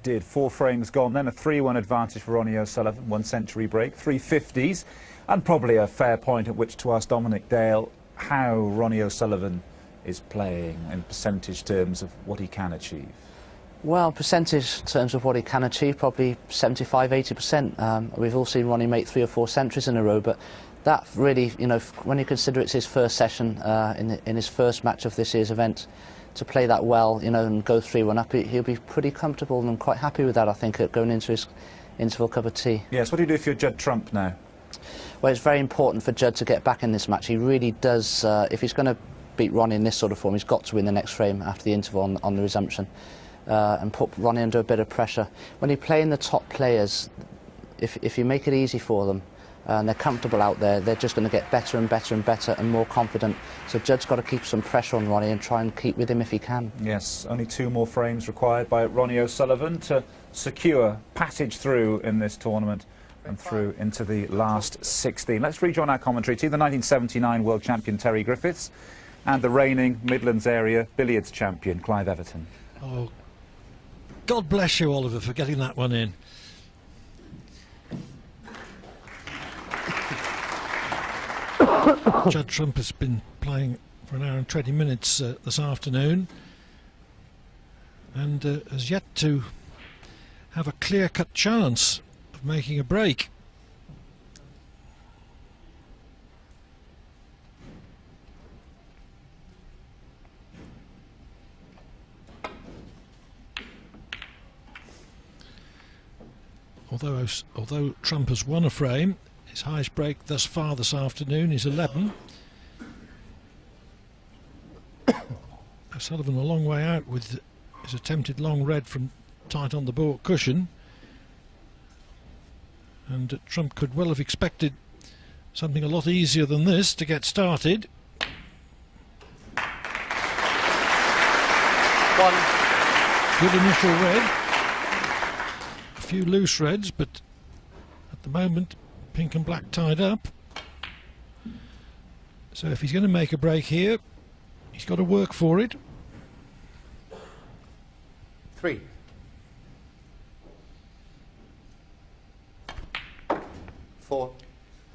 did. 4 frames gone, then a 3-1 advantage for Ronnie O'Sullivan, 1 century break, 3 50s, and probably a fair point at which to ask Dominic Dale how Ronnie O'Sullivan is playing in percentage terms of what he can achieve. Well, percentage terms of what he can achieve, probably 75–80%. We've all seen Ronnie make 3 or 4 centuries in a row, but that really, you know, when you consider it's his first session in his first match of this year's event, to play that well, you know, and go 3-1 up, he'll be pretty comfortable and quite happy with that, I think, going into his interval cup of tea. Yes, what do you do if you're Judd Trump now? Well, it's very important for Judd to get back in this match. He really does, if he's going to beat Ronnie in this sort of form, he's got to win the next frame after the interval on the resumption. And put Ronnie under a bit of pressure. When you play in the top players, if you make it easy for them and they're comfortable out there, they're just going to get better and better and better and more confident. So Judd's got to keep some pressure on Ronnie and try and keep with him if he can. Yes, only 2 more frames required by Ronnie O'Sullivan to secure passage through in this tournament and through into the last 16. Let's rejoin our commentary team, the 1979 world champion Terry Griffiths and the reigning Midlands area billiards champion Clive Everton. Oh, God bless you, Oliver, for getting that one in. Judd Trump has been playing for an hour and 20 minutes this afternoon and has yet to have a clear-cut chance of making a break. Although Trump has won a frame, his highest break thus far this afternoon is 11. O'Sullivan a long way out with his attempted long red from tight on the baulk cushion, and Trump could well have expected something a lot easier than this to get started. 1. Good initial red. A few loose reds, but at the moment pink and black tied up. So if he's going to make a break here, he's got to work for it. 3. 4.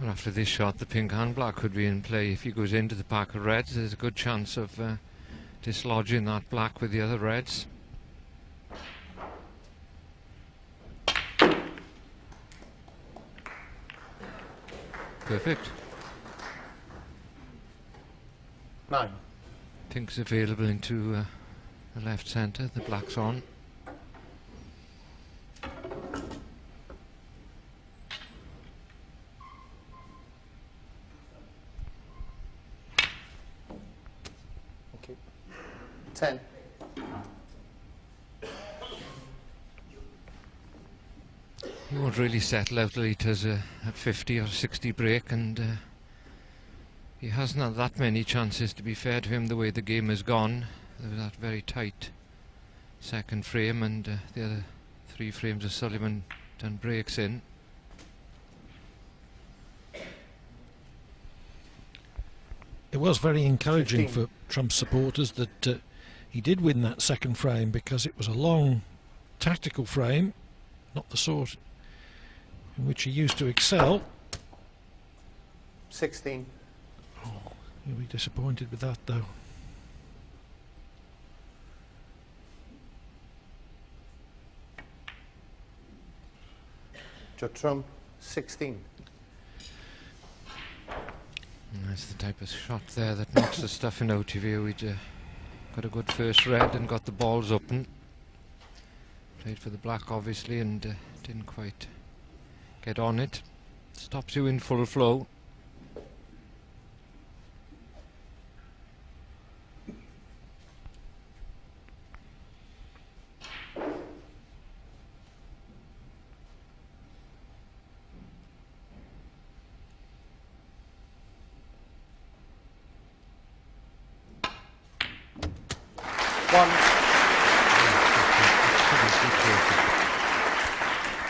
Well, after this shot, the pink and black could be in play. If he goes into the pack of reds, there's a good chance of dislodging that black with the other reds. Perfect. 9. Pink's available into the left centre, the black's on. Okay. 10. He won't really settle out till he does a 50 or 60 break, and he hasn't had that many chances, to be fair to him, the way the game has gone. There was that very tight second frame, and the other 3 frames of Sullivan done breaks in. It was very encouraging 15. For Trump's supporters that he did win that second frame, because it was a long tactical frame, not the sort in which he used to excel. 16. Oh, he'll be disappointed with that, though. Judd Trump, 16. And that's the type of shot there that knocks the stuffing out of you. We'd got a good first red and got the balls open. Played for the black, obviously, and didn't quite get on it. Stops you in full flow.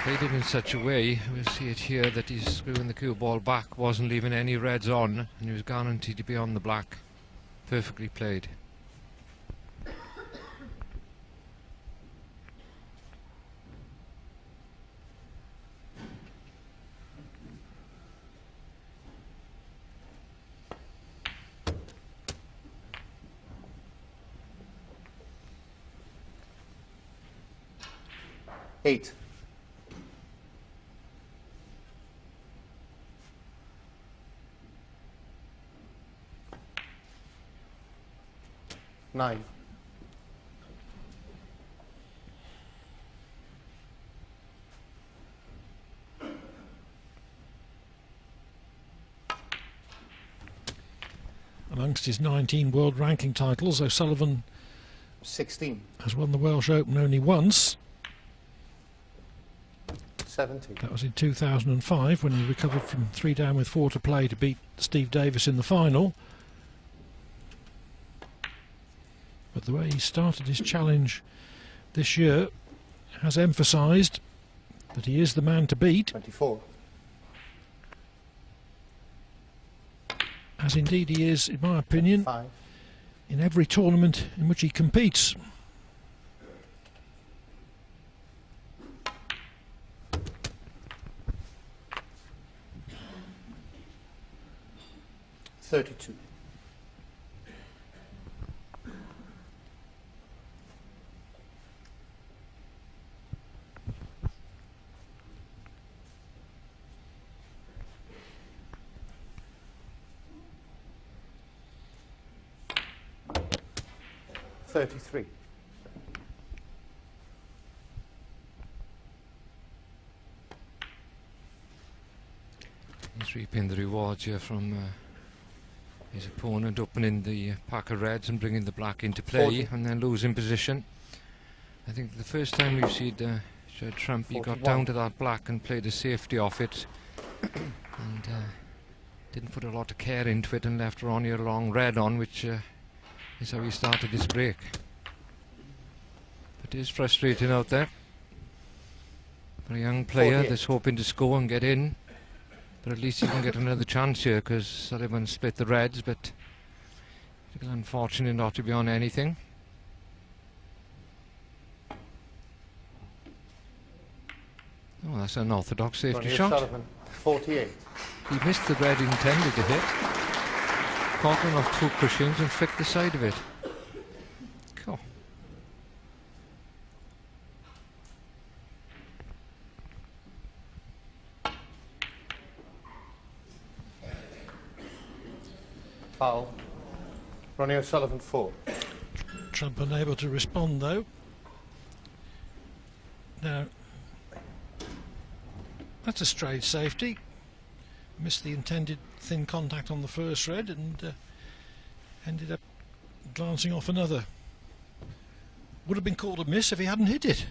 Played it in such a way, we'll see it here, that he's screwing the cue ball back, wasn't leaving any reds on, and he was guaranteed to be on the black. Perfectly played. 8. 9. Amongst his 19 world ranking titles, O'Sullivan 16. has won the Welsh Open only once. 17. That was in 2005 when he recovered from 3 down with 4 to play to beat Steve Davis in the final. But the way he started his challenge this year has emphasised that he is the man to beat. 24. As indeed he is, in my opinion, 5. in every tournament in which he competes. $32. $33. He's reaping the rewards here from his opponent opening the pack of reds and bringing the black into play 40. and then losing position. I think the first time we've seen Judd Trump, he got 41. down to that black and played a safety off it and didn't put a lot of care into it and left Ronnie a long red on, which is how he started his break. But it is frustrating out there for a young player 48. that's hoping to score and get in. But at least he can get another chance here because Sullivan split the reds, but it's unfortunate not to be on anything. Oh, that's an orthodox safety Ronnie shot. O'Sullivan, 48. He missed the red he intended to hit. Caught one off 2 cushions and flicked the side of it. Cool. Foul. Ronnie O'Sullivan, 4. Trump unable to respond though. Now, that's a straight safety. Missed the intended thin contact on the first red and ended up glancing off another. Would have been called a miss if he hadn't hit it.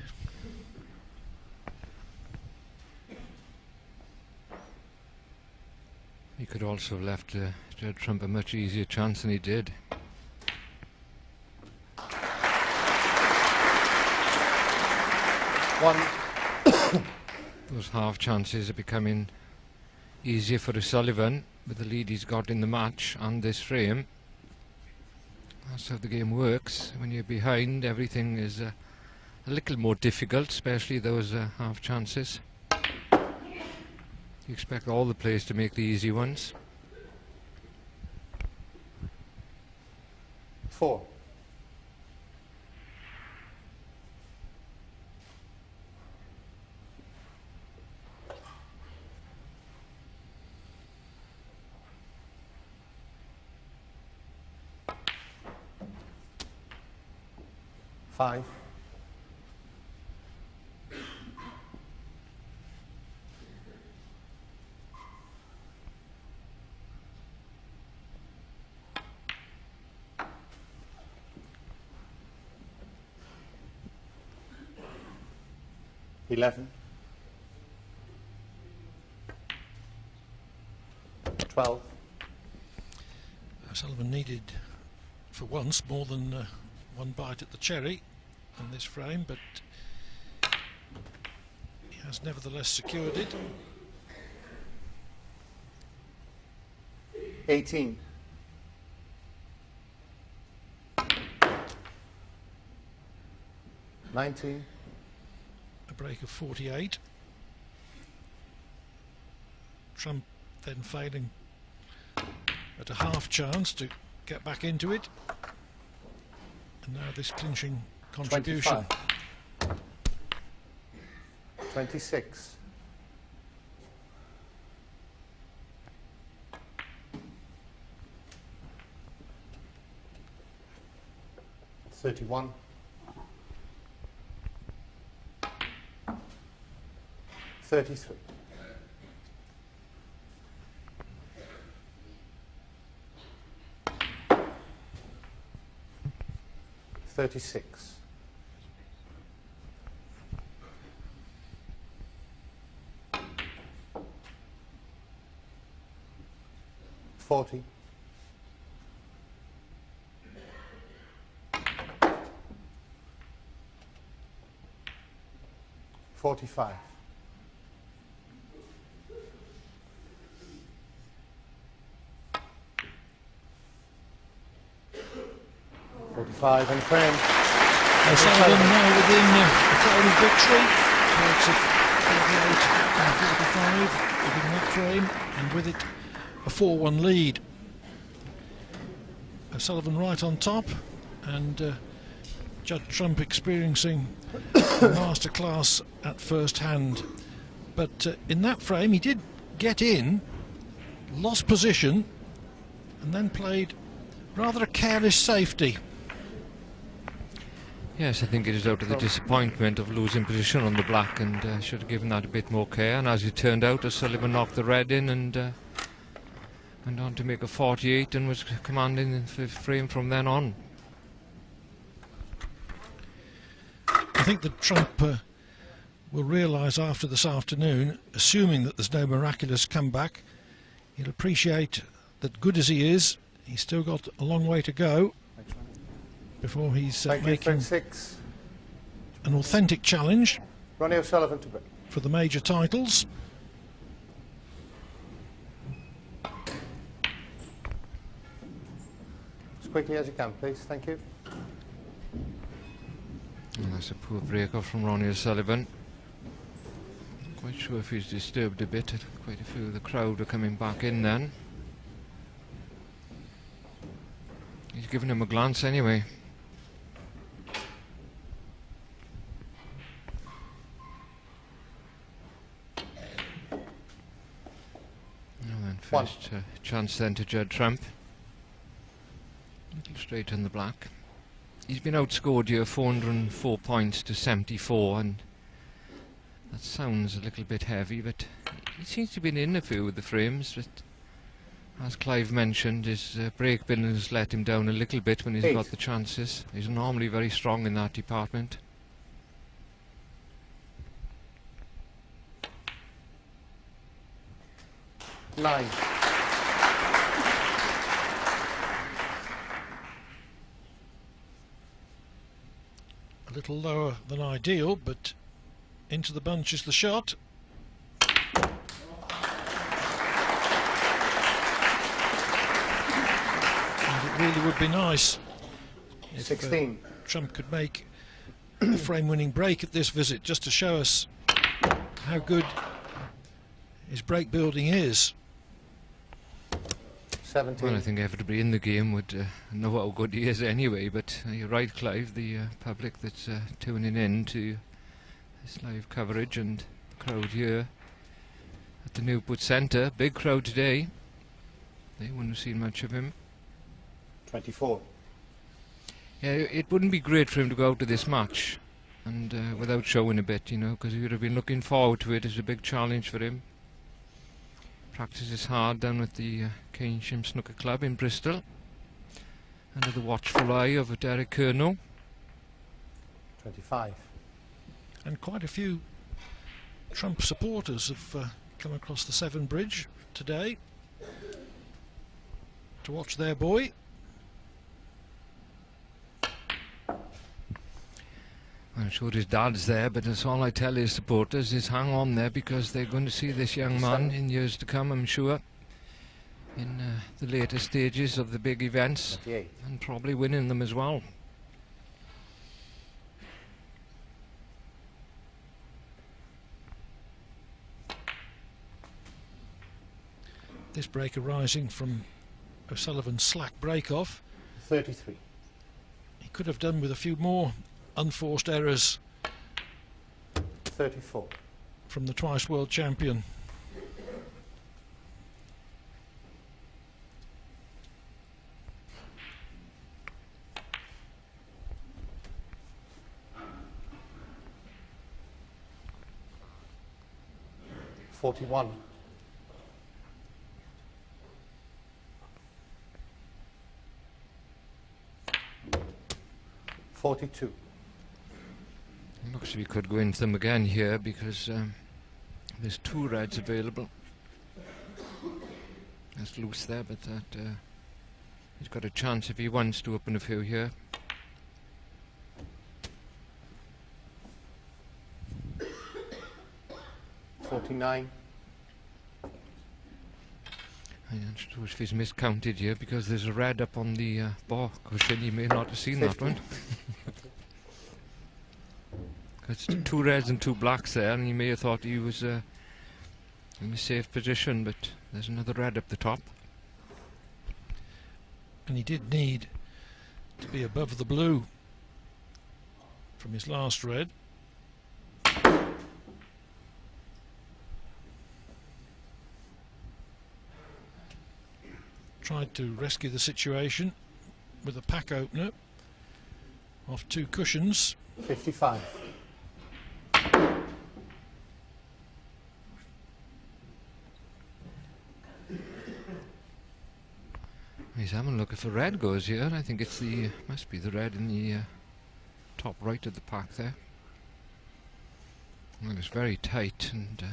He could also have left Judd Trump a much easier chance than he did. One. Those half chances are becoming easier for O'Sullivan with the lead he's got in the match and this frame. That's how the game works. When you're behind, everything is a little more difficult, especially those half chances. You expect all the players to make the easy ones. 4. Five. $11. 12. O'Sullivan needed, for once, more than one bite at the cherry in this frame, but he has nevertheless secured it. 18. 19. A break of 48. Trump then failing at a half chance to get back into it. And now this clinching contribution. 25. 26. 31. 33. 36. 40. 45. 45 and frame. Sullivan now within a frame of victory. It's a 48 and 45 within that frame, and with it a 4-1 lead. Sullivan right on top, and Judd Trump experiencing a masterclass at first hand. But in that frame he did get in, lost position, and then played rather a careless safety. Yes, I think it is out of the disappointment of losing position on the black, and should have given that a bit more care. And as it turned out, Sullivan knocked the red in and went on to make a 48 and was commanding the frame from then on. I think that Trump will realise after this afternoon, assuming that there's no miraculous comeback, he'll appreciate that, good as he is, he's still got a long way to go before he's making an authentic challenge Ronnie O'Sullivan to break. for the major titles. As quickly as you can, please. Thank you. And that's a poor break off from Ronnie O'Sullivan. Not quite sure if he's disturbed a bit. Quite a few of the crowd are coming back in then. He's giving him a glance anyway. And then first chance then to Judd Trump. A little straight in the black. He's been outscored here 404 points to 74, and that sounds a little bit heavy, but he seems to be in a few with the frames. But as Clive mentioned, his break billing has let him down a little bit when he's got the chances. He's normally very strong in that department. Nine. A little lower than ideal, but into the bunch is the shot. And it really would be nice if 16. Trump could make a frame-winning break at this visit, just to show us how good his break building is. 17. Well, I think everybody in the game would know how good he is anyway, but you're right, Clive, the public that's tuning in to this live coverage and the crowd here at the Newport Centre, big crowd today, they wouldn't have seen much of him. 24. Yeah, it wouldn't be great for him to go out to this match and without showing a bit, you know, because he would have been looking forward to it as a big challenge for him. Practices hard down at the Keynsham Snooker Club in Bristol, under the watchful eye of Derek Kernow. 25. And quite a few Trump supporters have come across the Severn Bridge today to watch their boy. I'm sure his dad's there, but that's all I tell his supporters is hang on there, because they're going to see this young man in years to come, I'm sure, in the later stages of the big events, 28. and probably winning them as well. This break arising from O'Sullivan's slack break-off. 33. He could have done with a few more unforced errors. 34. from the twice world champion. $41. 42. Looks as if we could go into them again here because there's 2 reds available. That's loose there, but that he's got a chance if he wants to open a few here. $49. I'm not sure if he's miscounted here because there's a red up on the bar cushion. He may not have seen 50. that one. It's 2 reds and 2 blacks there, and he may have thought he was in a safe position, but there's another red up the top. And he did need to be above the blue from his last red. Tried to rescue the situation with a pack opener off 2 cushions. 55. He's having a look if a red goes here. I think it's the must be the red in the top right of the pack there. Well, it's very tight, and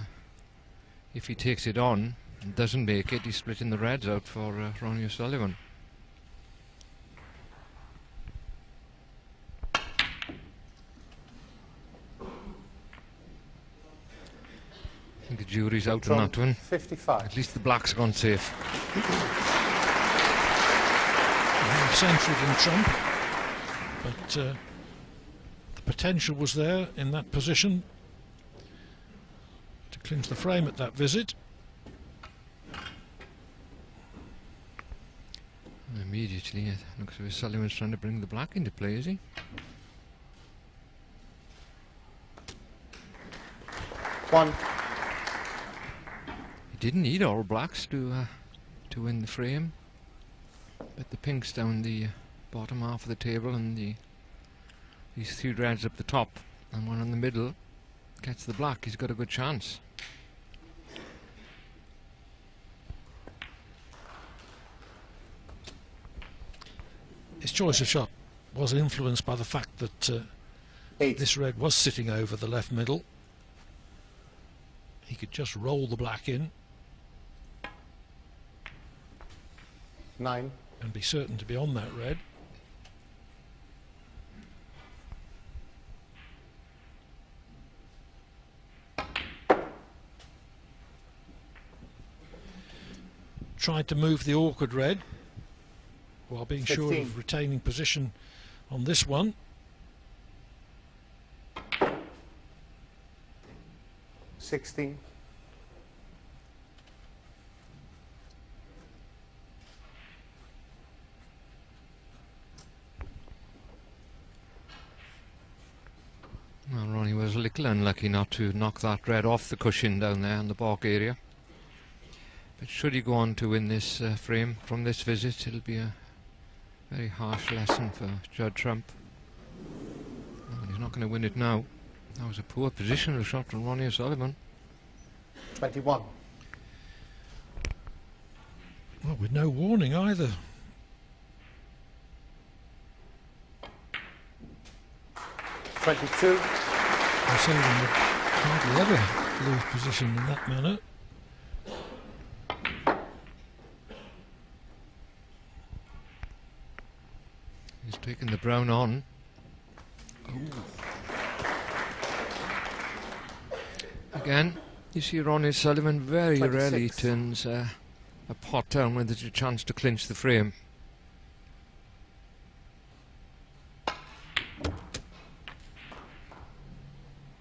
if he takes it on and doesn't make it, he's splitting the reds out for Ronnie O'Sullivan. I think the jury's out on that one. 55. At least the black's gone safe. Century than Trump, but the potential was there in that position to clinch the frame at that visit. Immediately, it looks as if Sullivan's trying to bring the black into play, is he? 1. He didn't need all blacks to win the frame. But the pinks down the bottom half of the table, and these 3 reds up the top and one in the middle gets the black. He's got a good chance. His choice of shot was influenced by the fact that 8. this red was sitting over the left middle. He could just roll the black in 9. and be certain to be on that red. Tried to move the awkward red while being sure 15. of retaining position on this one. $16. Well, Ronnie was a little unlucky not to knock that red off the cushion down there in the baulk area. But should he go on to win this frame from this visit, it'll be a very harsh lesson for Judd Trump. Well, he's not going to win it now. That was a poor positional shot from Ronnie O'Sullivan. 21. Well, with no warning either. 22. O'Sullivan would hardly ever lose position in that manner. He's taking the brown on. Again, you see Ronnie O'Sullivan very 26. rarely turns a pot down when there's a chance to clinch the frame.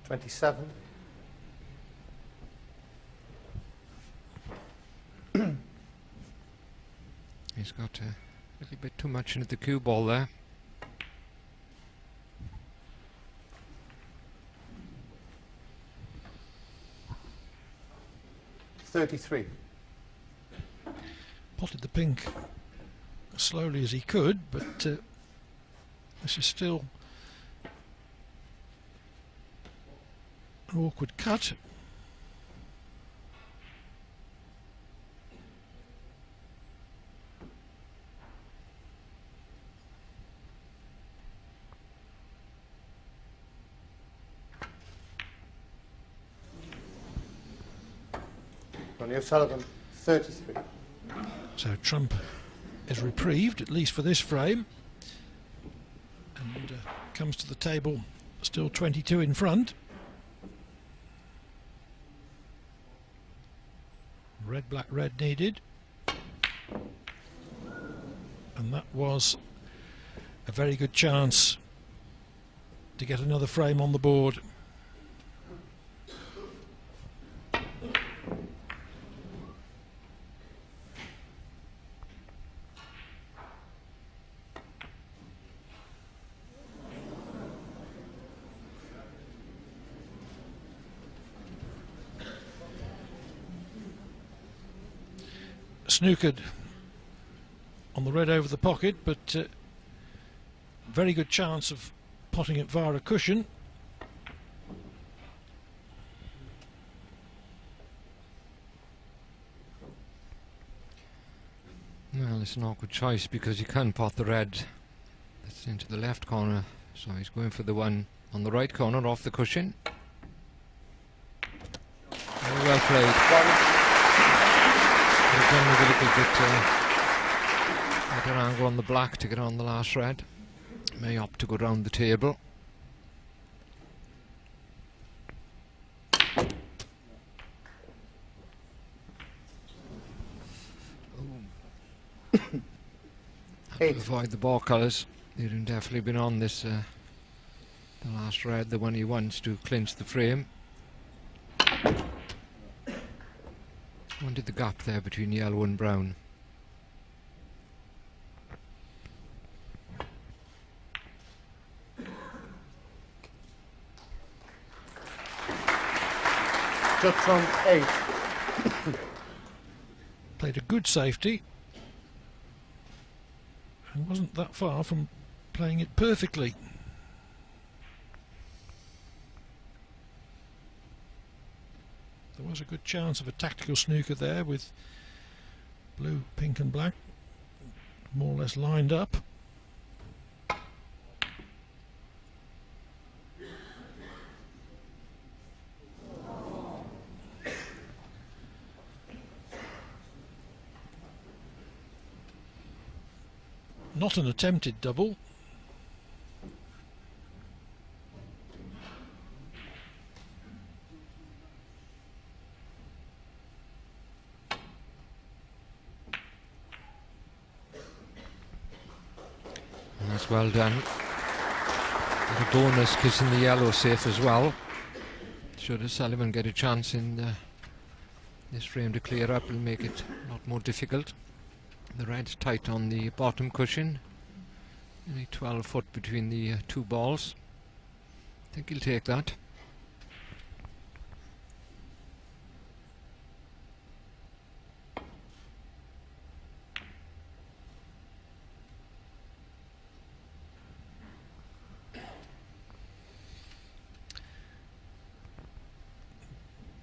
$27. He's got a little bit too much into the cue ball there. 33. Potted the pink as slowly as he could, but this is still an awkward cut. Ronnie O'Sullivan, 33. So Trump is reprieved, at least for this frame, and comes to the table still 22 in front. Red, black, red needed, and that was a very good chance to get another frame on the board. Snookered on the red over the pocket, but very good chance of potting it via a cushion. Well, it's an awkward choice because you can't pot the red that's into the left corner, so he's going for the one on the right corner off the cushion. Very well played. Done with a little bit better angle on the black to get on the last red. May opt to go round the table. Have to avoid the ball colours. They'd have definitely been on this the last red, the one he wants to clinch the frame. Wanted the gap there between yellow and brown. Judd from 8. Played a good safety and wasn't that far from playing it perfectly. There was a good chance of a tactical snooker there with blue, pink and black more or less lined up. Not an attempted double. That's well done. The bonus kissing the yellow safe as well. Should Sullivan get a chance in this frame to clear up, it'll make it a lot more difficult. The red's tight on the bottom cushion. Only 12 foot between the two balls. I think he'll take that.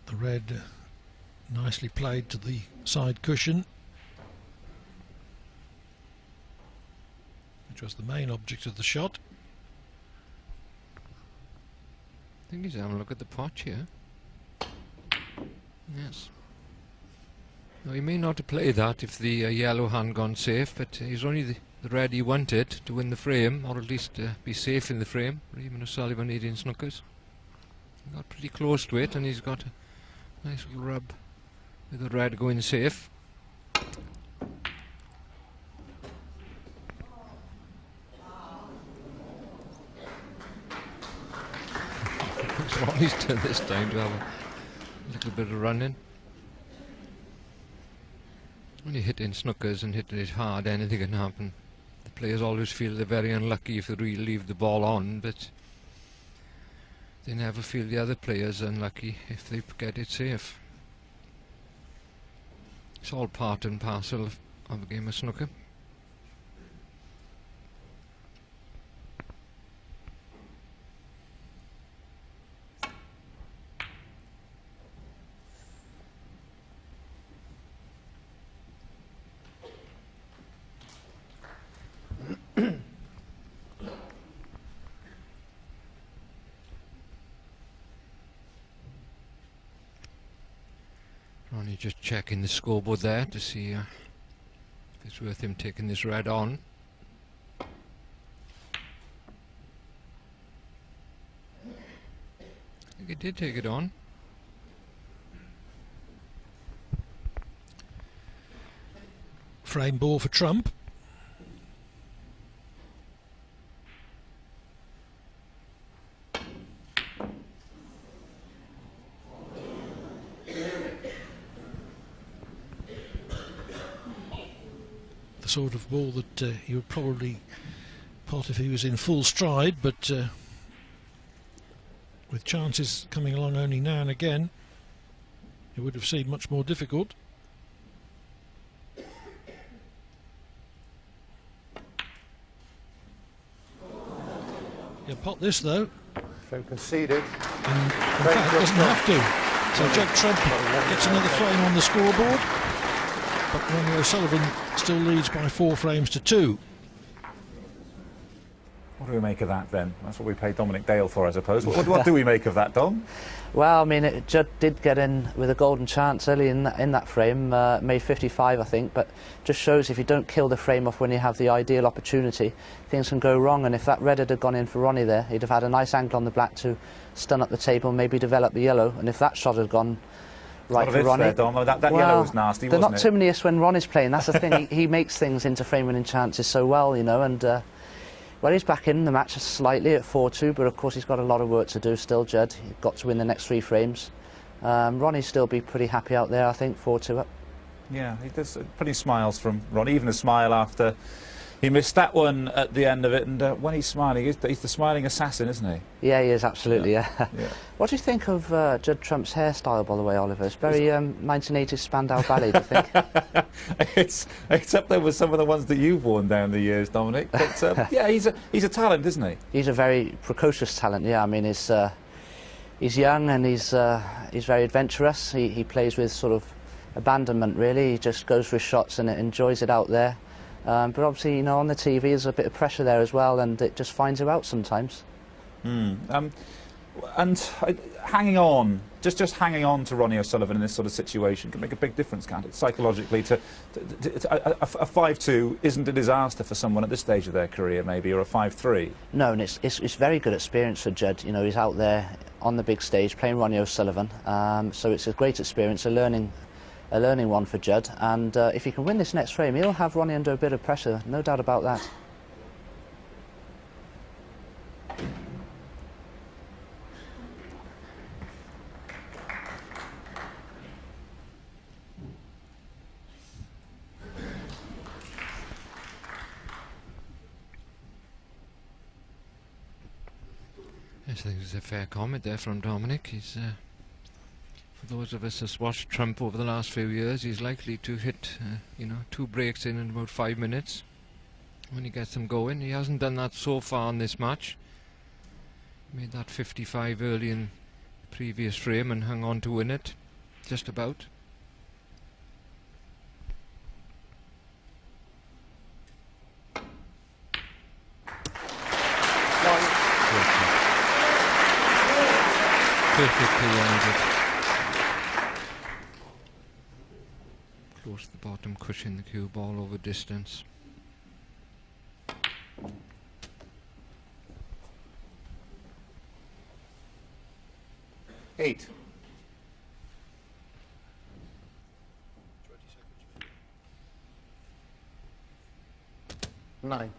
The red nicely played to the side cushion, which was the main object of the shot. I think he's having a look at the pot here. Yes. Now he may not have played that if the yellow hadn't gone safe, but he's only the red he wanted to win the frame, or at least be safe in the frame, or even O'Sullivan needing snookers. He got pretty close to it, and he's got a nice little rub with the red going safe. It's Ronnie's turn this time to have a little bit of running. When you hit in snookers and hit it hard, anything can happen. The players always feel they're very unlucky if they really leave the ball on, but they never feel the other players unlucky if they get it safe. It's all part and parcel of a game of snooker. Ronnie just checking the scoreboard there to see if it's worth him taking this red on. I think he did take it on. Frame ball for Trump. The sort of ball that he would probably pot if he was in full stride, but with chances coming along only now and again, it would have seemed much more difficult. He'll pot this though. Frame conceded. And in fact, doesn't have to. So Judd Trump gets another frame on the scoreboard, but Ronnie O'Sullivan still leads by 4 frames to 2. What do we make of that then? That's what we paid Dominic Dale for, I suppose. What do we make of that, Dom? Well, I mean, Judd did get in with a golden chance early in that frame, made 55, I think, but just shows if you don't kill the frame off when you have the ideal opportunity, things can go wrong. And if that red had gone in for Ronnie there, he'd have had a nice angle on the black to stun up the table, maybe develop the yellow. And if that shot had gone right for Ronnie, there, Dom. That well, yellow was nasty, they're wasn't not it? too many when Ronnie's playing. That's the thing. he makes things into frame-winning chances so well, you know. And well, he's back in the match slightly at 4-2, but of course he's got a lot of work to do still, Judd. He's got to win the next 3 frames. Ronnie still be pretty happy out there, I think, 4-2 up. Yeah, he does pretty smiles from Ronnie, even a smile after he missed that one at the end of it. And when he's smiling, he's the smiling assassin, isn't he? Yeah, he is, absolutely, yeah. Yeah. What do you think of Judd Trump's hairstyle, by the way, Oliver? It's very 1980s Spandau Ballet, do you think? it's up there with some of the ones that you've worn down the years, Dominic. But yeah, he's a talent, isn't he? He's a very precocious talent, yeah. I mean, he's young and he's very adventurous. He plays with sort of abandonment, really. He just goes for his shots and enjoys it out there. But obviously, you know, on the TV there's a bit of pressure there as well, and it just finds you out sometimes. And hanging on, just hanging on to Ronnie O'Sullivan in this sort of situation can make a big difference, can't it? Psychologically, a 5-2 isn't a disaster for someone at this stage of their career, maybe, or a 5-3. No, and it's very good experience for Judd. You know, he's out there on the big stage playing Ronnie O'Sullivan, so it's a great experience, a learning one for Judd. And if he can win this next frame, he'll have Ronnie under a bit of pressure, no doubt about that. Yes, I think it's a fair comment there from Dominic. He's, for those of us that's watched Trump over the last few years, he's likely to hit, you know, 2 breaks in about 5 minutes when he gets them going. He hasn't done that so far in this match. Made that 55 early in the previous frame and hung on to win it, just about. Perfectly landed. Close to the bottom, cushion the cue ball over distance. Eight. Nine.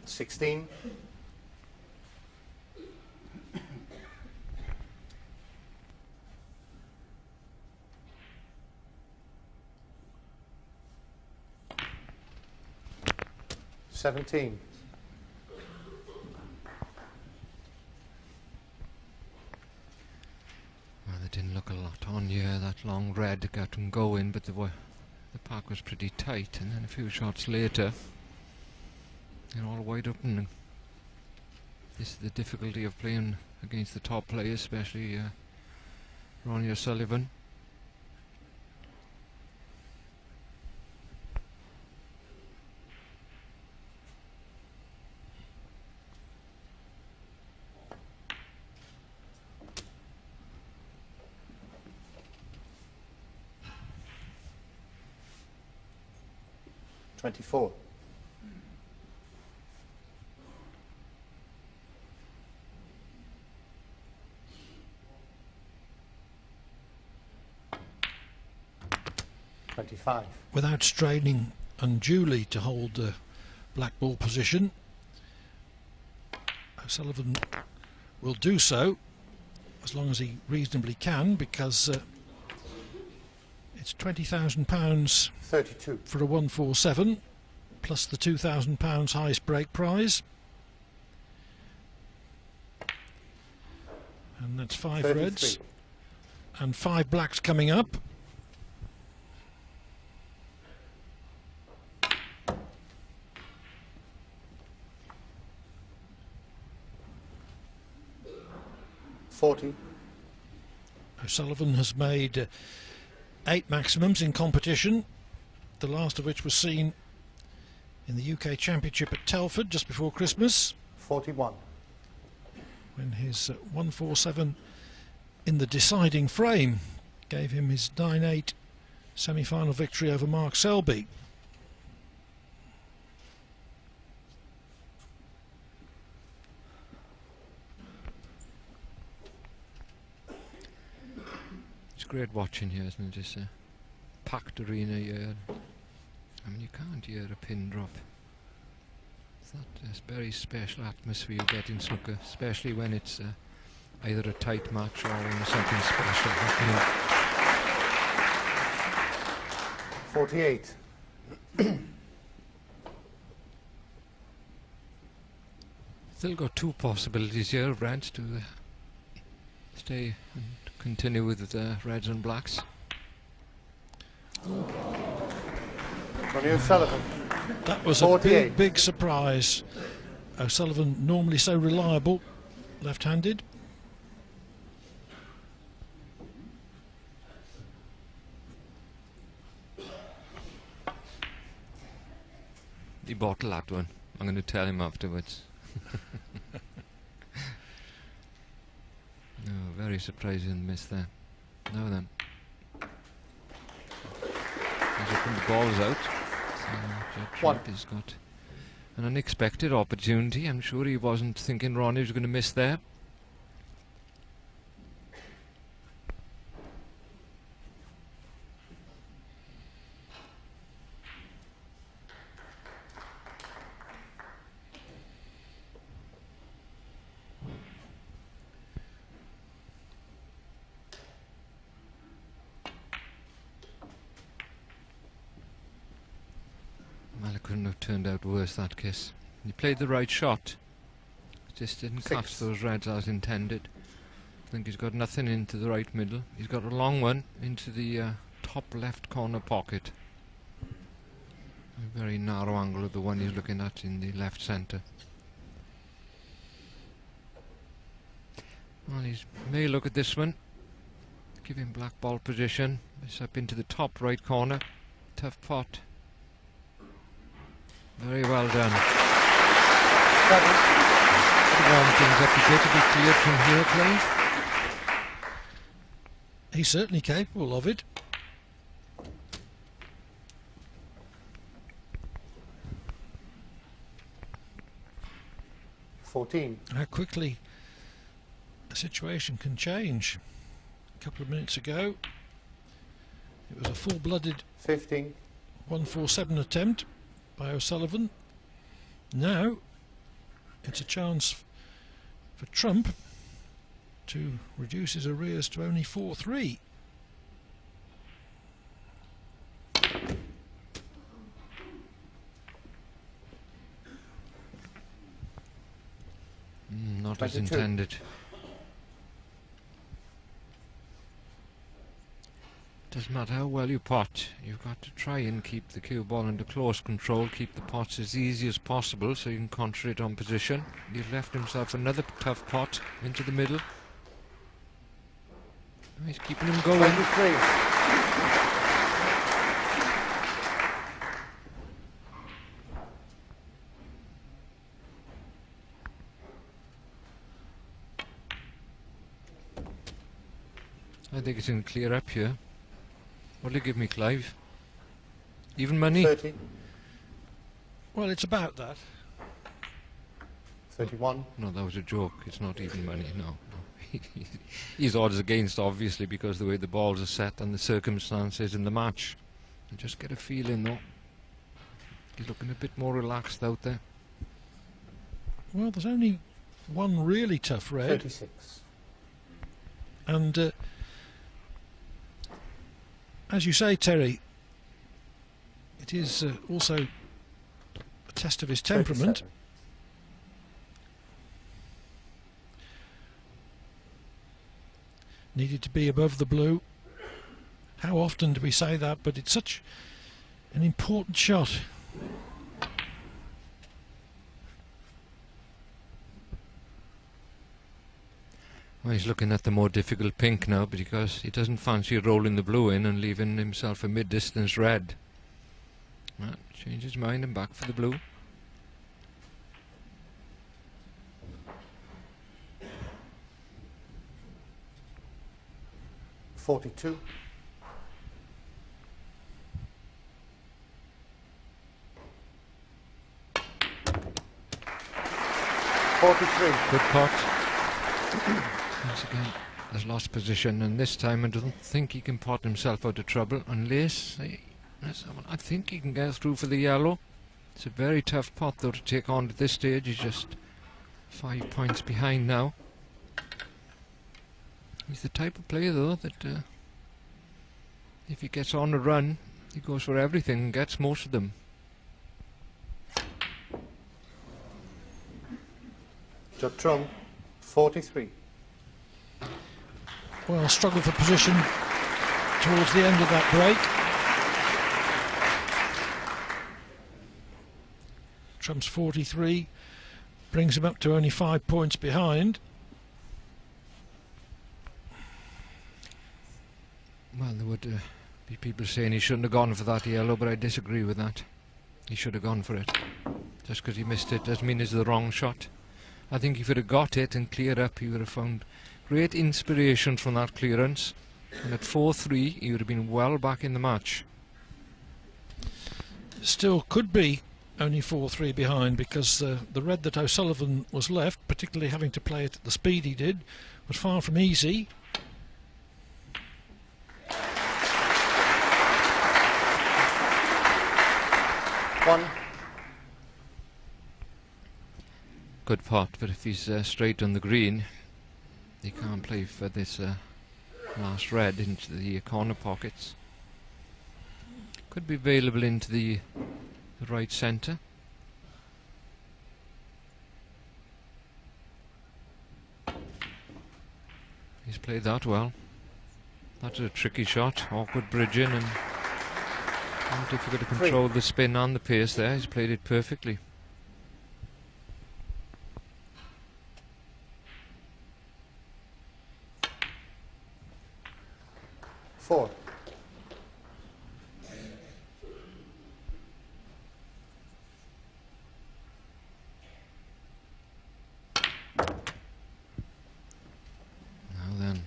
$16. 17. Well, there didn't look a lot on here. That long red got him going, but the park was pretty tight, and then a few shots later, they're all wide open. This is the difficulty of playing against the top players, especially Ronnie O'Sullivan. $24. $25. Without straining unduly to hold the black ball position, O'Sullivan will do so as long as he reasonably can, because it's £20,000 32. for a 147 plus the £2,000 highest break prize, and that's 5 33. reds and 5 blacks coming up. $40. O'Sullivan has made 8 maximums in competition, the last of which was seen in the UK Championship at Telford just before Christmas, 41. when his 147 in the deciding frame gave him his 9-8 semi-final victory over Mark Selby. It's great watching here, isn't it? It's a packed arena here. I mean, you can't hear a pin drop. It's that very special atmosphere you get in snooker, especially when it's either a tight match or when there's something special happening. 48. Still got 2 possibilities here, reds to stay and continue with the reds and blacks. Ronnie O'Sullivan. That was a 48. big surprise. O'Sullivan, normally so reliable, left-handed. He bottled that one. I'm going to tell him afterwards. No, very surprising miss there. Now then. He's opened the balls out. So Judd has got an unexpected opportunity. I'm sure he wasn't thinking Ronnie was going to miss there. Well, it couldn't have turned out worse, that kiss. He played the right shot. Just didn't catch those reds as intended. I think he's got nothing into the right middle. He's got a long one into the top left corner pocket. A very narrow angle of the one he's looking at in the left centre. Well, he may look at this one. Give him black ball position. It's up into the top right corner. Tough pot. Very well done. Warm things up a bit to be cleared from here, Clive. He's certainly capable of it. $14. How quickly a situation can change. A couple of minutes ago, it was a full-blooded 15. 147 attempt by O'Sullivan. Now it's a chance for Trump to reduce his arrears to only 4-3. as 22. intended. Doesn't matter how well you pot, you've got to try and keep the cue ball under close control, keep the pots as easy as possible so you can concentrate on position. He's left himself another tough pot into the middle. He's keeping him going. 23. I think it's going to clear up here. What'll you give me, Clive? Even money? 30. Well, it's about that. 31. No, that was a joke. It's not even money, no. He's odds against, obviously, because the way the balls are set and the circumstances in the match. And just get a feeling, though. He's looking a bit more relaxed out there. Well, there's only one really tough red. 36. And as you say, Terry, it is also a test of his temperament. 37. Needed to be above the blue. How often do we say that? But it's such an important shot. Well, he's looking at the more difficult pink now because he doesn't fancy rolling the blue in and leaving himself a mid-distance red. Well, change his mind and back for the blue. $42. $43. Good pot. Once again, has lost position, and this time I don't think he can pot himself out of trouble unless I think he can get through for the yellow. It's a very tough pot though to take on at this stage. He's just 5 points behind now. He's the type of player though that if he gets on a run, he goes for everything and gets most of them. Judd Trump, 43. Well, struggle for position towards the end of that break. Trump's 43 brings him up to only 5 points behind. Well, there would be people saying he shouldn't have gone for that yellow, but I disagree with that. He should have gone for it. Just because he missed it doesn't mean it's the wrong shot. I think if he'd have got it and cleared up, he would have found great inspiration from that clearance. And at 4-3, he would have been well back in the match. Still could be only 4-3 behind because the red that O'Sullivan was left, particularly having to play it at the speed he did, was far from easy. One. Good pot, but if he's straight on the green, he can't play for this last red into the corner pockets. Could be available into the right centre. He's played that well. That's a tricky shot, awkward bridging, and difficult to control the spin and the pace there. He's played it perfectly. Four. Now then,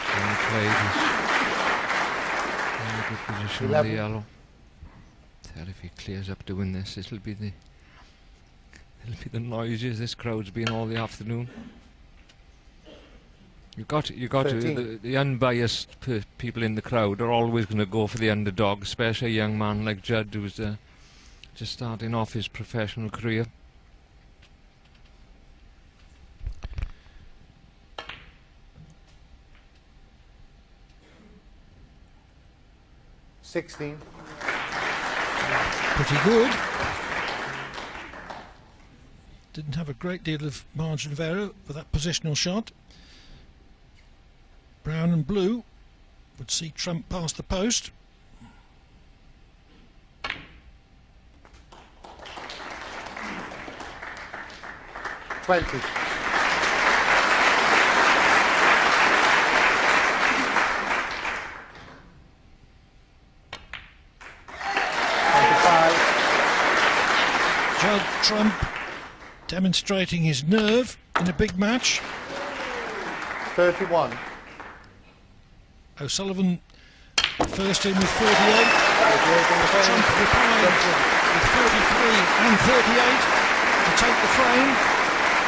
well played. He's in a good position with the yellow. Tell if he clears up doing this, it'll be the noisiest this crowd's been all the afternoon. You got to. The unbiased people in the crowd are always going to go for the underdog, especially a young man like Judd, who's just starting off his professional career. $16. Pretty good. didn't have a great deal of margin of error for that positional shot. Brown and blue would see Trump past the post. Twenty. Judd Trump demonstrating his nerve in a big match. 31. O'Sullivan first in with 48. Trump replied with 43 and 38 to take the frame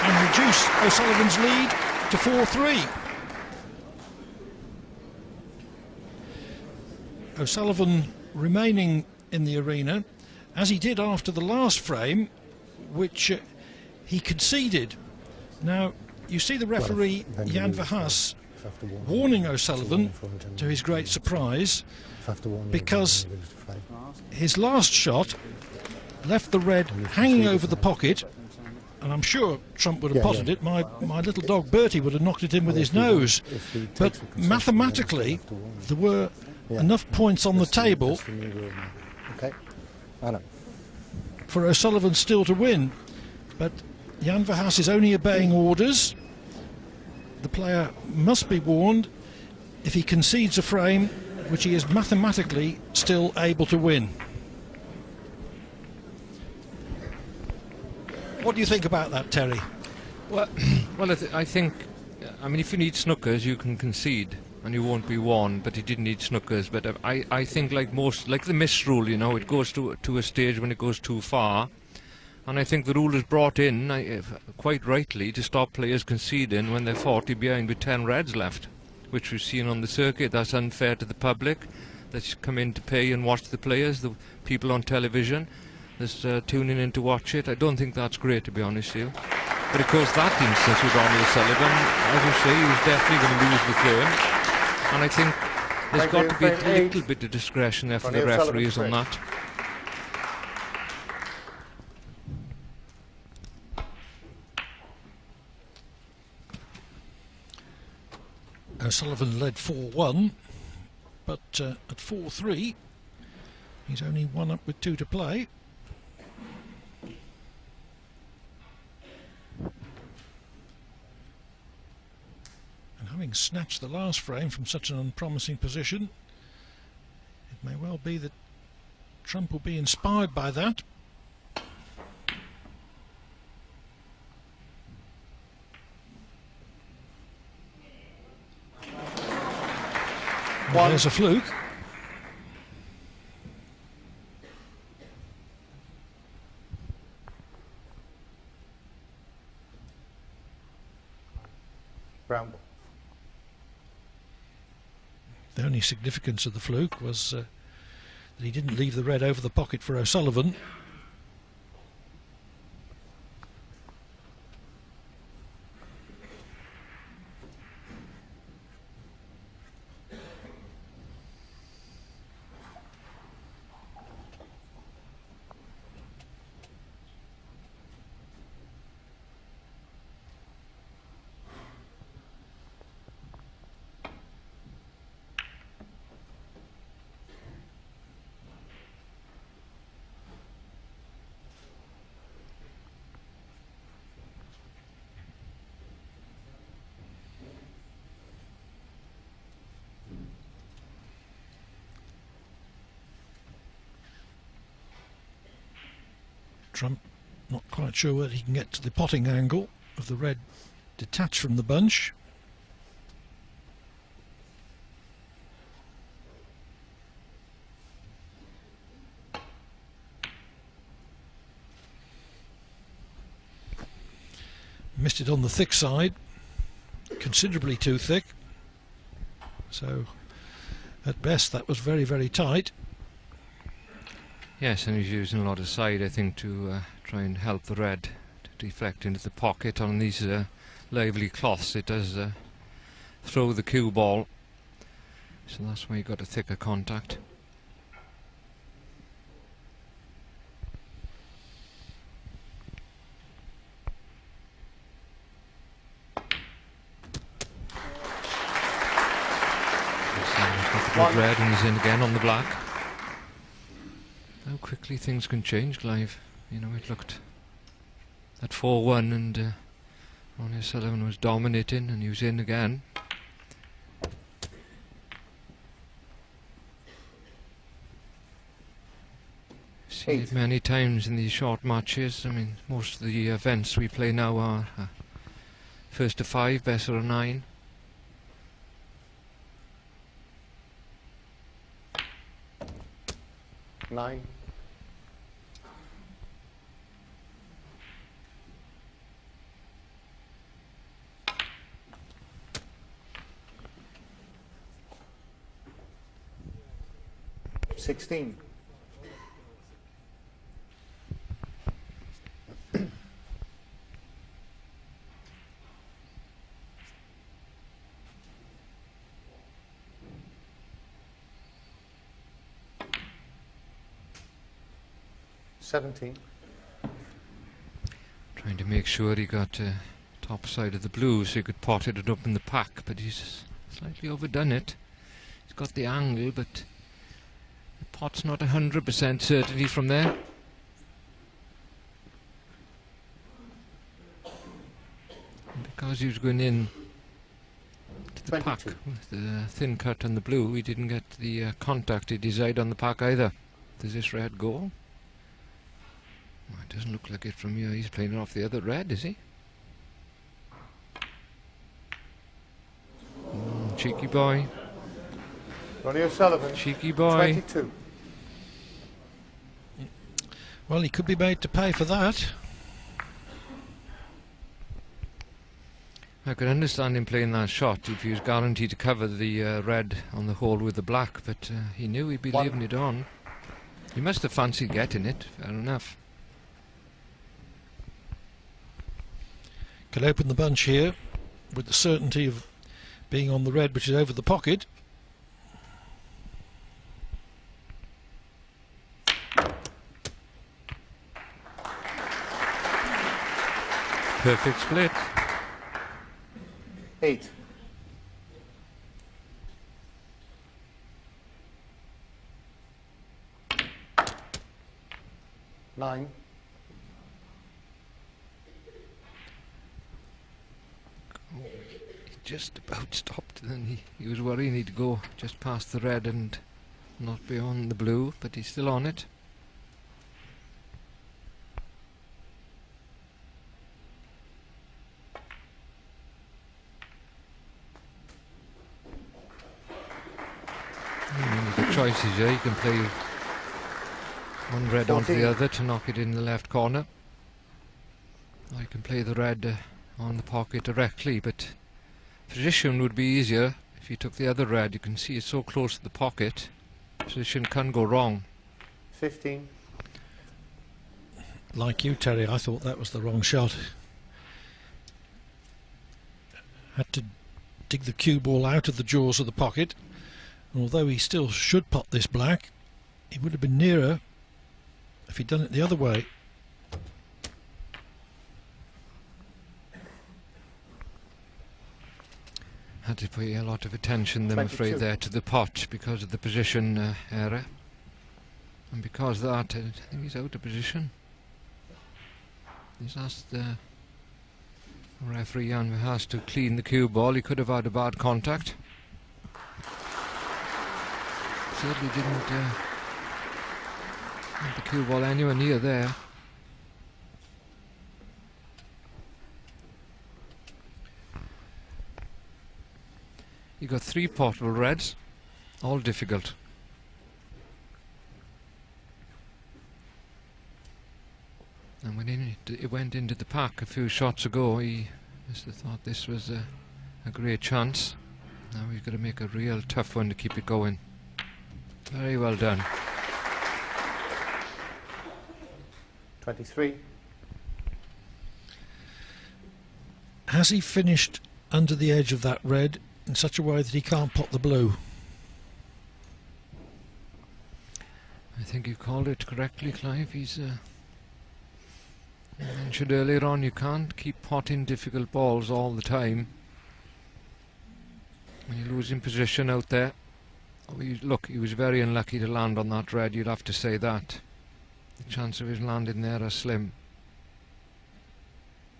and reduce O'Sullivan's lead to 4-3. O'Sullivan remaining in the arena, as he did after the last frame, which he conceded. Now, you see the referee, Jan Verhaas, warning O'Sullivan, to his great surprise, because his last shot left the red hanging over the pocket, and I'm sure Trump would have potted it. My little dog Bertie would have knocked it in with his nose. But mathematically, there were enough points on the table for O'Sullivan still to win. But Jan Verhaas is only obeying orders. The player must be warned if he concedes a frame which he is mathematically still able to win. What do you think about that, Terry? Well, I think, I mean, if you need snookers, you can concede and you won't be warned, but he didn't need snookers. But I think, like the miss rule, you know, it goes to a stage when it goes too far. And I think the rule is brought in, quite rightly, to stop players conceding when they're 40 behind with 10 reds left, which we've seen on the circuit. That's unfair to the public that's come in to pay and watch the players, the people on television that's tuning in to watch it. I don't think that's great, to be honest with you. But of course, that instance with Ronnie O'Sullivan, as you say, he was definitely going to lose the frame. And I think there's got to be a little bit of discretion there for the referees on that. O'Sullivan led 4-1, but at 4-3, he's only one up with 2 to play. And having snatched the last frame from such an unpromising position, it may well be that Trump will be inspired by that. There's a fluke. Brown ball. The only significance of the fluke was that he didn't leave the red over the pocket for O'Sullivan. Trump not quite sure whether he can get to the potting angle of the red detached from the bunch. Missed it on the thick side, considerably too thick, so at best that was very, very tight. Yes, and he's using a lot of side, I think, to try and help the red to deflect into the pocket. On these lively cloths, it does throw the cue ball, so that's why you got a thicker contact. good red, and he's in again on the black. How quickly things can change, Clive. You know, it looked at 4-1 and Ronnie O'Sullivan was dominating, and he was in again. Seen it many times in these short matches. I mean, most of the events we play now are first to 5, best of 9. Nine. $16. $17. Trying to make sure he got top side of the blue so he could pot it up in the pack, but he's slightly overdone it. He's got the angle, but the pot's not 100% certainty from there. And because he was going in to the 22. pack with the thin cut on the blue, he didn't get the contact he desired on the pack either. Does this red go? Oh, it doesn't look like it from here. He's playing it off the other red, is he? Cheeky boy. Ronnie O'Sullivan. Cheeky boy. 22. Well, he could be made to pay for that. I could understand him playing that shot if he was guaranteed to cover the red on the hole with the black, but he knew he'd be leaving it on. He must have fancied getting it, fair enough. Can open the bunch here with the certainty of being on the red, which is over the pocket. Perfect split. 8. $9. Just about stopped, and then he was worrying he'd go just past the red and not beyond the blue, but he's still on it. You've got choices here. You can play one red onto the other to knock it in the left corner. Or you can play the red on the pocket directly, but position would be easier if you took the other red. You can see it's so close to the pocket. Position can go wrong. 15. Like you, Terry, I thought that was the wrong shot. Had to dig the cue ball out of the jaws of the pocket. And although he still should pot this black, he would have been nearer if he'd done it the other way. Had to pay a lot of attention, I'm afraid, there to the pot because of the position error. And because of that, I think he's out of position. He's asked the referee Jan has to clean the cue ball. He could have had a bad contact. Certainly didn't have the cue ball anywhere near there. You got 3 portable reds, all difficult. And when it went into the pack a few shots ago, he must have thought this was a great chance. Now he's got to make a real tough one to keep it going. Very well done. 23. Has he finished under the edge of that red in such a way that he can't pot the blue? I think you called it correctly, Clive. He's you mentioned earlier on, you can't keep potting difficult balls all the time. When you're losing position out there, Look, he was very unlucky to land on that red, you'd have to say that. The chance of his landing there are slim.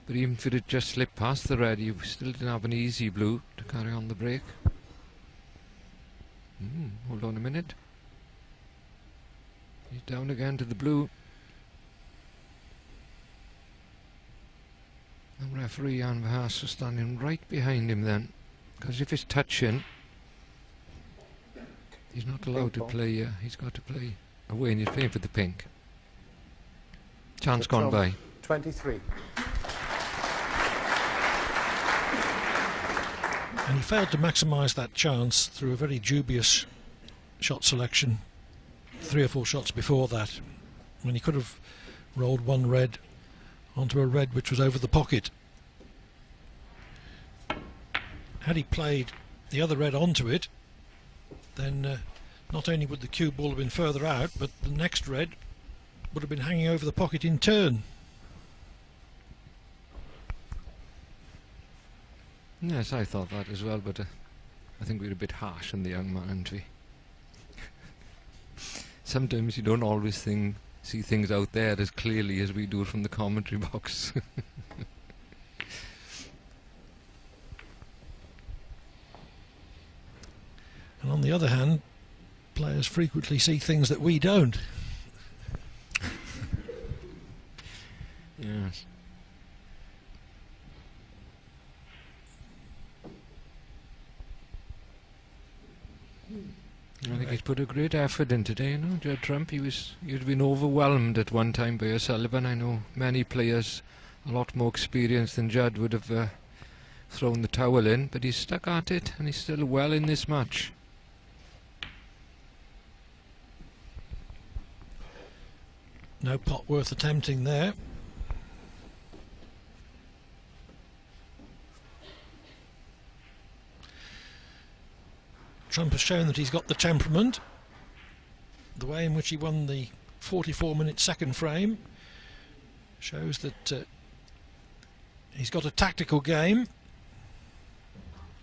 But even if it had just slipped past the red, you still didn't have an easy blue to carry on the break. Hold on a minute. He's down again to the blue. The referee and Verhaas are standing right behind him then, because if it's touching, he's not allowed to play. He's got to play away, and he's playing for the pink. Chance gone by. 23. And he failed to maximise that chance through a very dubious shot selection 3 or 4 shots before that, when he could have rolled one red onto a red which was over the pocket. Had he played the other red onto it, then not only would the cue ball have been further out, but the next red would have been hanging over the pocket in turn. Yes, I thought that as well, but I think we were a bit harsh on the young man, aren't we? Sometimes you don't always see things out there as clearly as we do from the commentary box. And on the other hand, players frequently see things that we don't. Yes. I think he's put a great effort in today, you know, Judd Trump. He'd been overwhelmed at one time by O'Sullivan. I know many players a lot more experienced than Judd would have thrown the towel in, but he's stuck at it and he's still well in this match. No pot worth attempting there. Trump has shown that he's got the temperament. The way in which he won the 44-minute second frame shows that he's got a tactical game,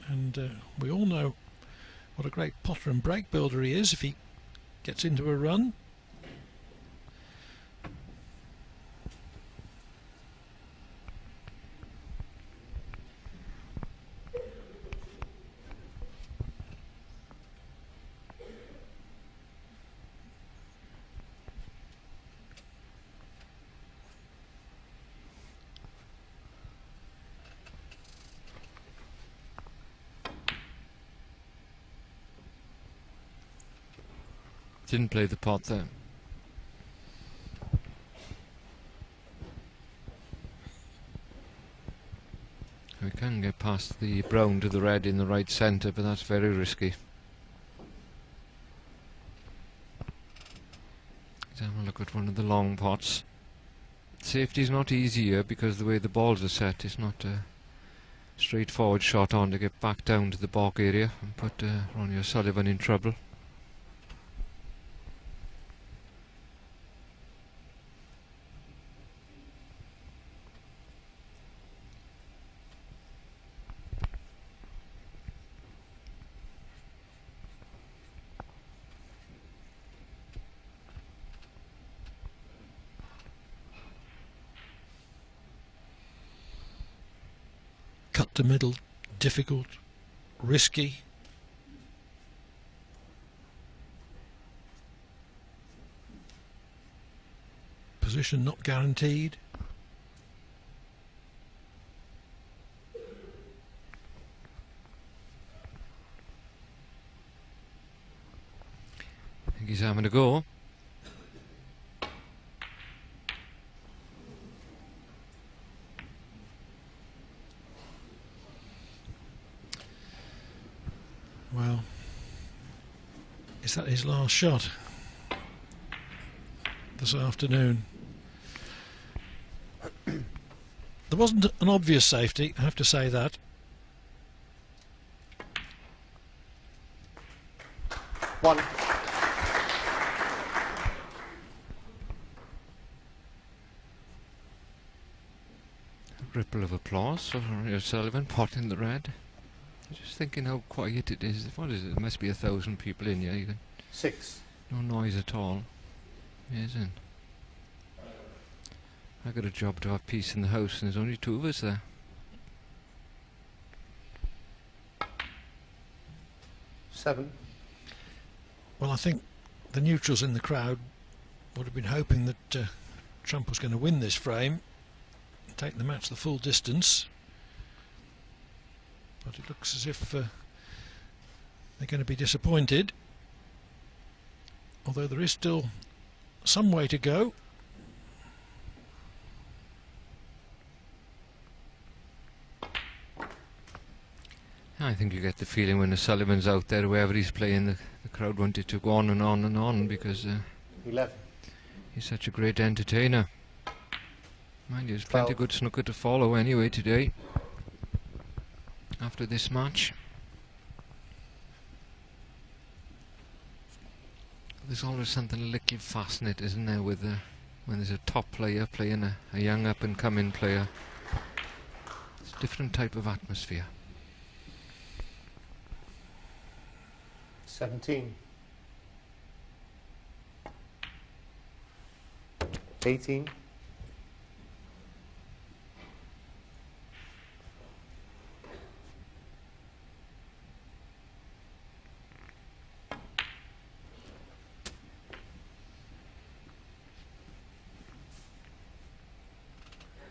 and we all know what a great potter and break builder he is if he gets into a run. Didn't play the pot there. We can get past the brown to the red in the right centre, but that's very risky. Let's have a look at one of the long pots. Safety's not easy here because the way the balls are set, it's not a straightforward shot on to get back down to the bog area and put Ronnie O'Sullivan in trouble. Cut to middle, difficult, risky. Position not guaranteed. I think he's having a go. Well, is that his last shot this afternoon? There wasn't an obvious safety, I have to say that. One. Ripple of applause for Ronnie O'Sullivan, pot in the red. I'm just thinking how quiet it is. What is it? There must be 1,000 people in here. You can, 6. no noise at all. Amazing. I got a job to have peace in the house, and there's only 2 of us there. Seven. Well, I think the neutrals in the crowd would have been hoping that Trump was going to win this frame, take the match the full distance, but it looks as if they're going to be disappointed, although there is still some way to go. I think you get the feeling when O'Sullivan's out there, wherever he's playing, the crowd wanted to go on and on and on, because 11. he's such a great entertainer. Mind you, there's plenty of good snooker to follow anyway today, after this match. There's always something a little fascinating, isn't there, with when there's a top player playing a young up-and-coming player. It's a different type of atmosphere. 17. 18.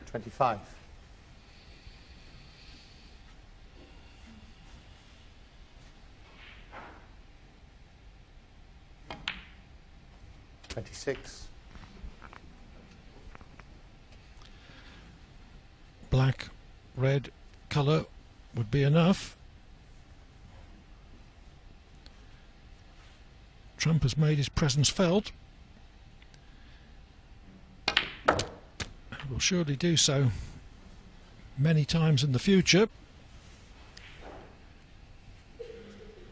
25. 26. Black, red colour would be enough. Trump has made his presence felt, and will surely do so many times in the future.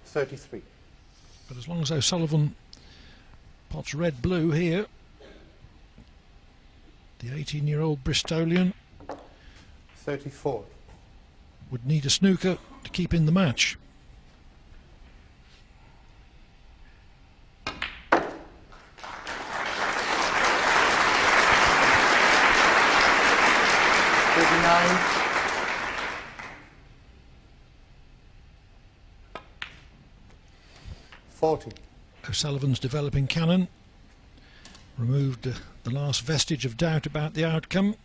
33. But as long as O'Sullivan pots red-blue here, the 18-year-old Bristolian 34. would need a snooker to keep in the match. 39. 40. O'Sullivan's developing cannon removed the last vestige of doubt about the outcome.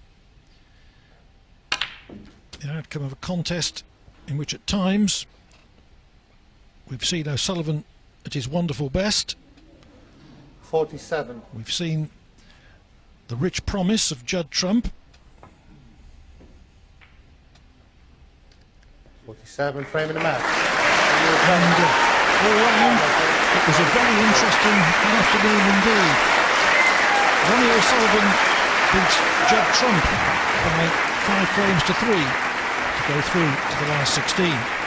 The outcome of a contest in which at times we've seen O'Sullivan at his wonderful best. 47. We've seen the rich promise of Judd Trump. 47, frame in the match. And all round, it was a very interesting afternoon indeed. Ronnie O'Sullivan beats Judd Trump by 5 frames to 3 to go through to the last 16.